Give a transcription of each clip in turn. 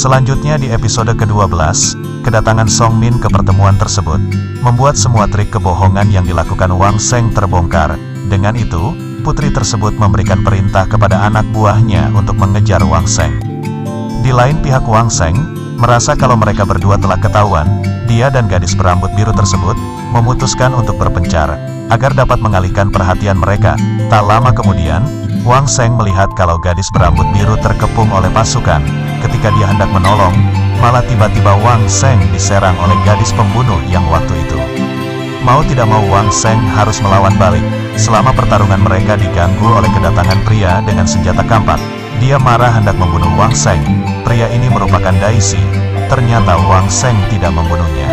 Selanjutnya di episode ke-12, kedatangan Song Min ke pertemuan tersebut, membuat semua trik kebohongan yang dilakukan Wang Sheng terbongkar. Dengan itu, putri tersebut memberikan perintah kepada anak buahnya untuk mengejar Wang Sheng. Di lain pihak Wang Sheng, merasa kalau mereka berdua telah ketahuan, dia dan gadis berambut biru tersebut, memutuskan untuk berpencar, agar dapat mengalihkan perhatian mereka. Tak lama kemudian, Wang Sheng melihat kalau gadis berambut biru terkepung oleh pasukan. Ketika dia hendak menolong, malah tiba-tiba Wang Sheng diserang oleh gadis pembunuh yang waktu itu. Mau tidak mau Wang Sheng harus melawan balik. Selama pertarungan mereka diganggu oleh kedatangan pria dengan senjata kampak. Dia marah hendak membunuh Wang Sheng. Pria ini merupakan Daisy. Ternyata Wang Sheng tidak membunuhnya.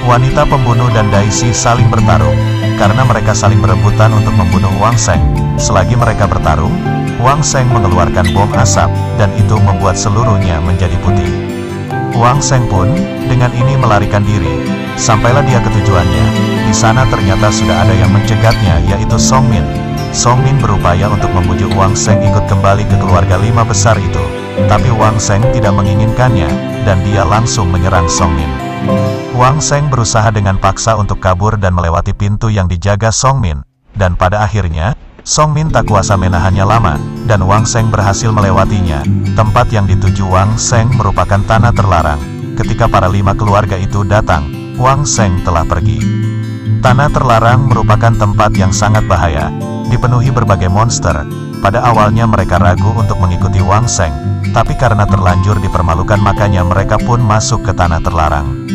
Wanita pembunuh dan Daisy saling bertarung, karena mereka saling berebutan untuk membunuh Wang Sheng. Selagi mereka bertarung, Wang Sheng mengeluarkan bom asap, dan itu membuat seluruhnya menjadi putih. Wang Sheng pun, dengan ini melarikan diri. Sampailah dia ke tujuannya. Di sana ternyata sudah ada yang mencegatnya, yaitu Song Min. Song Min berupaya untuk membujuk Wang Sheng ikut kembali ke keluarga 5 besar itu. Tapi Wang Sheng tidak menginginkannya, dan dia langsung menyerang Song Min. Wang Sheng berusaha dengan paksa untuk kabur dan melewati pintu yang dijaga Song Min. Dan pada akhirnya, Song Min tak kuasa menahannya lama, dan Wang Sheng berhasil melewatinya. Tempat yang dituju Wang Sheng merupakan tanah terlarang. Ketika para 5 keluarga itu datang, Wang Sheng telah pergi. Tanah terlarang merupakan tempat yang sangat bahaya, dipenuhi berbagai monster. Pada awalnya mereka ragu untuk mengikuti Wang Sheng, tapi karena terlanjur dipermalukan makanya mereka pun masuk ke tanah terlarang.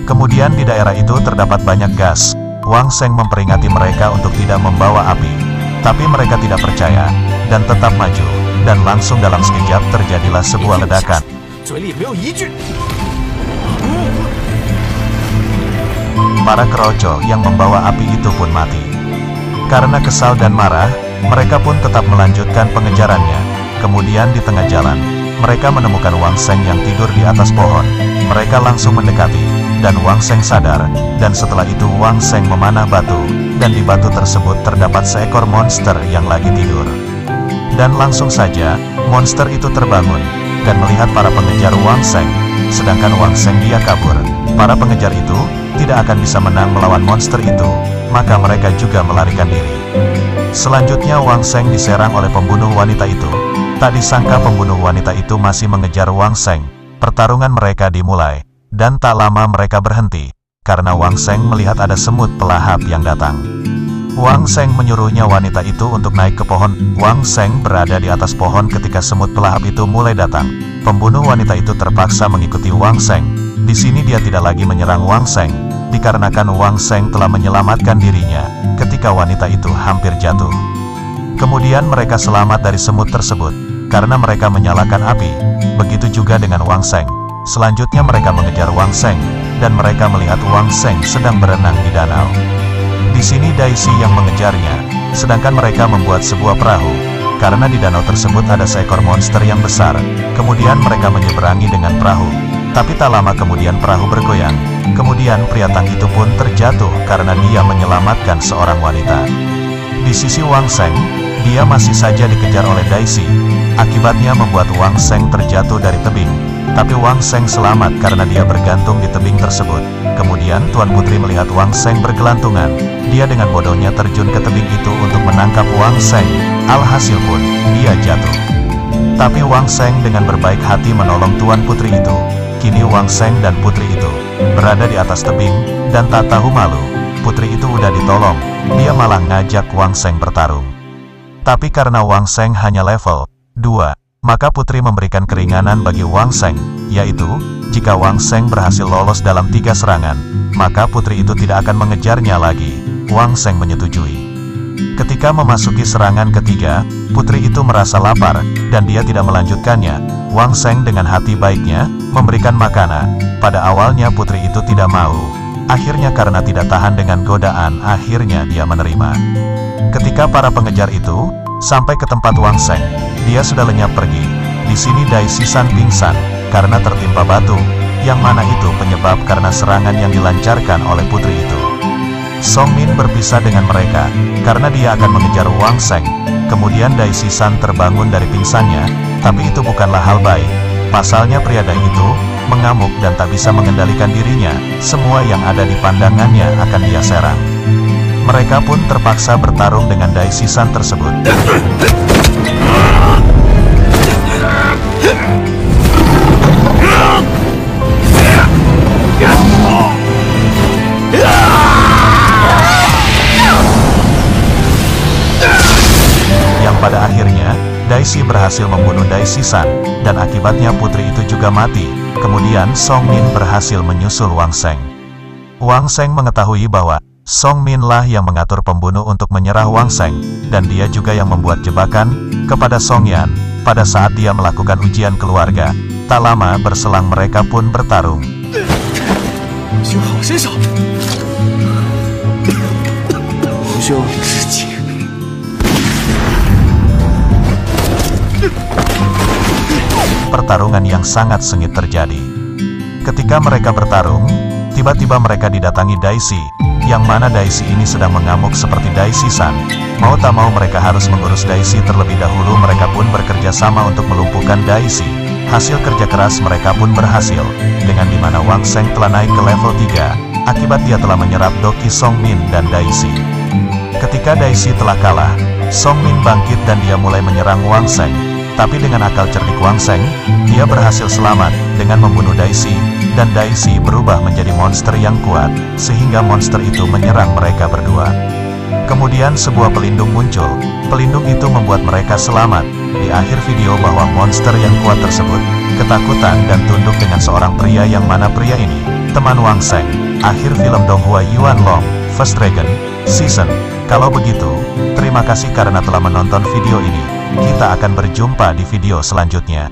Kemudian di daerah itu terdapat banyak gas. Wang Sheng memperingati mereka untuk tidak membawa api. Tapi mereka tidak percaya, dan tetap maju, dan langsung dalam sekejap terjadilah sebuah ledakan. Para keroco yang membawa api itu pun mati. Karena kesal dan marah, mereka pun tetap melanjutkan pengejarannya. Kemudian di tengah jalan, mereka menemukan Wang Sheng yang tidur di atas pohon. Mereka langsung mendekati, dan Wang Sheng sadar, dan setelah itu Wang Sheng memanah batu, dan di batu tersebut terdapat seekor monster yang lagi tidur. Dan langsung saja, monster itu terbangun, dan melihat para pengejar Wang Sheng, sedangkan Wang Sheng dia kabur. Para pengejar itu, tidak akan bisa menang melawan monster itu, maka mereka juga melarikan diri. Selanjutnya Wang Sheng diserang oleh pembunuh wanita itu. Tak disangka pembunuh wanita itu masih mengejar Wang Sheng. Pertarungan mereka dimulai, dan tak lama mereka berhenti, karena Wang Sheng melihat ada semut pelahap yang datang. Wang Sheng menyuruhnya wanita itu untuk naik ke pohon. Wang Sheng berada di atas pohon ketika semut pelahap itu mulai datang. Pembunuh wanita itu terpaksa mengikuti Wang Sheng. Di sini dia tidak lagi menyerang Wang Sheng, dikarenakan Wang Sheng telah menyelamatkan dirinya ketika wanita itu hampir jatuh. Kemudian mereka selamat dari semut tersebut, karena mereka menyalakan api. Begitu juga dengan Wang Sheng. Selanjutnya mereka mengejar Wang Sheng, dan mereka melihat Wang Sheng sedang berenang di danau. Di sini Daisy yang mengejarnya, sedangkan mereka membuat sebuah perahu, karena di danau tersebut ada seekor monster yang besar. Kemudian mereka menyeberangi dengan perahu, tapi tak lama kemudian perahu bergoyang. Kemudian pria tang itu pun terjatuh karena dia menyelamatkan seorang wanita. Di sisi Wang Sheng, dia masih saja dikejar oleh Daisy. Akibatnya membuat Wang Sheng terjatuh dari tebing. Tapi Wang Sheng selamat karena dia bergantung di tebing tersebut. Kemudian Tuan Putri melihat Wang Sheng bergelantungan. Dia dengan bodohnya terjun ke tebing itu untuk menangkap Wang Sheng. Alhasil pun, dia jatuh. Tapi Wang Sheng dengan berbaik hati menolong Tuan Putri itu. Kini Wang Sheng dan putri itu berada di atas tebing, dan tak tahu malu, putri itu udah ditolong, dia malah ngajak Wang Sheng bertarung. Tapi karena Wang Sheng hanya level 2, maka putri memberikan keringanan bagi Wang Sheng, yaitu, jika Wang Sheng berhasil lolos dalam 3 serangan, maka putri itu tidak akan mengejarnya lagi. Wang Sheng menyetujui. Ketika memasuki serangan ketiga, putri itu merasa lapar, dan dia tidak melanjutkannya. Wang Sheng dengan hati baiknya, memberikan makanan. Pada awalnya putri itu tidak mau. Akhirnya karena tidak tahan dengan godaan, akhirnya dia menerima. Ketika para pengejar itu sampai ke tempat Wang Sheng, dia sudah lenyap pergi. Di sini Daisy San pingsan, karena tertimpa batu, yang mana itu penyebab karena serangan yang dilancarkan oleh putri itu. Song Min berpisah dengan mereka, karena dia akan mengejar Wang Sheng. Kemudian Daisy San terbangun dari pingsannya, tapi itu bukanlah hal baik, Pasalnya pria Dai itu mengamuk dan tak bisa mengendalikan dirinya. Semua yang ada di pandangannya akan dia serang. Mereka pun terpaksa bertarung dengan Dai Shisan tersebut. Yang pada akhirnya, Dai Shi berhasil membunuh Dai Shisan, dan akibatnya putri itu juga mati. Kemudian Song Min berhasil menyusul Wang Sheng. Wang Sheng mengetahui bahwa Song Min lah yang mengatur pembunuh untuk menyerah Wang Sheng, dan dia juga yang membuat jebakan kepada Song Yan pada saat dia melakukan ujian keluarga. Tak lama berselang mereka pun bertarung. Pertarungan yang sangat sengit terjadi. Ketika mereka bertarung, tiba-tiba mereka didatangi Dai Shi, yang mana Dai Shi ini sedang mengamuk seperti Dai Shisan. Mau tak mau mereka harus mengurus Dai Shi terlebih dahulu. Mereka pun bekerja sama untuk melumpuhkan Dai Shi. Hasil kerja keras mereka pun berhasil, dengan dimana Wang Sheng telah naik ke level 3, akibat dia telah menyerap Doki Song Min dan Dai Shi. Ketika Dai Shi telah kalah, Song Min bangkit dan dia mulai menyerang Wang Sheng. Tapi dengan akal cerdik Wang Sheng, dia berhasil selamat dengan membunuh Dai Shi, dan Dai Shi berubah menjadi monster yang kuat, sehingga monster itu menyerang mereka berdua. Kemudian sebuah pelindung muncul. Pelindung itu membuat mereka selamat. Di akhir video bahwa monster yang kuat tersebut ketakutan dan tunduk dengan seorang pria, yang mana pria ini teman Wang Sheng. Akhir film Donghua Yuan Long, First Dragon Season. Kalau begitu, terima kasih karena telah menonton video ini. Kita akan berjumpa di video selanjutnya.